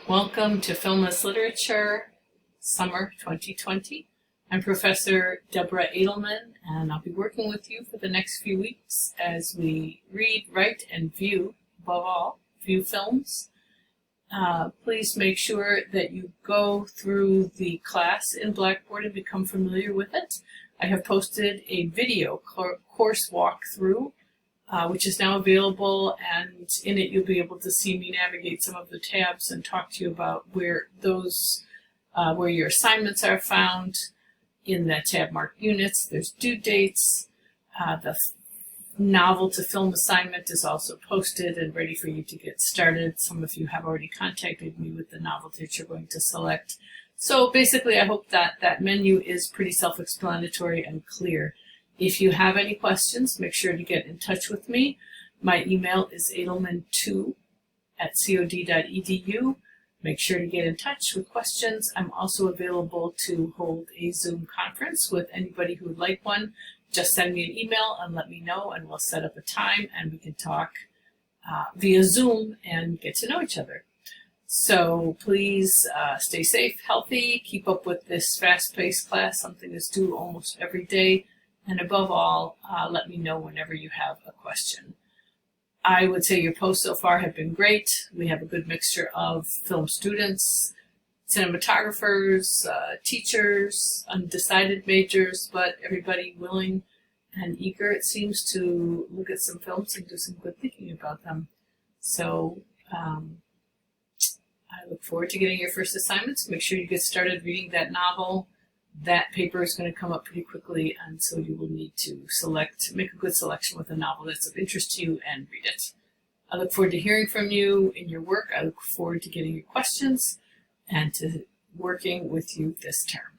Welcome to Filmless Literature, Summer 2020. I'm Professor Deborah Edelman, and I'll be working with you for the next few weeks as we read, write, and view, above all, view films. Please make sure that you go through the class in Blackboard and become familiar with it. I have posted a video course walkthrough which is now available, and in it you'll be able to see me navigate some of the tabs and talk to you about where your assignments are found. In that tab marked units, there's due dates. The novel to film assignment is also posted and ready for you to get started. Some of you have already contacted me with the novel that you're going to select. So basically, I hope that that menu is pretty self-explanatory and clear. If you have any questions, make sure to get in touch with me. My email is edelman2@cod.edu. Make sure to get in touch with questions. I'm also available to hold a Zoom conference with anybody who would like one. Just send me an email and let me know, and we'll set up a time and we can talk via Zoom and get to know each other. So please stay safe, healthy, keep up with this fast-paced class, something that's due almost every day. And above all, let me know whenever you have a question. I would say your posts so far have been great. We have a good mixture of film students, cinematographers, teachers, undecided majors, but everybody willing and eager, it seems, to look at some films and do some good thinking about them. So I look forward to getting your first assignments. Make sure you get started reading that novel. That paper is going to come up pretty quickly, and so you will need to make a good selection with a novel that's of interest to you and read it. I look forward to hearing from you in your work. I look forward to getting your questions and to working with you this term.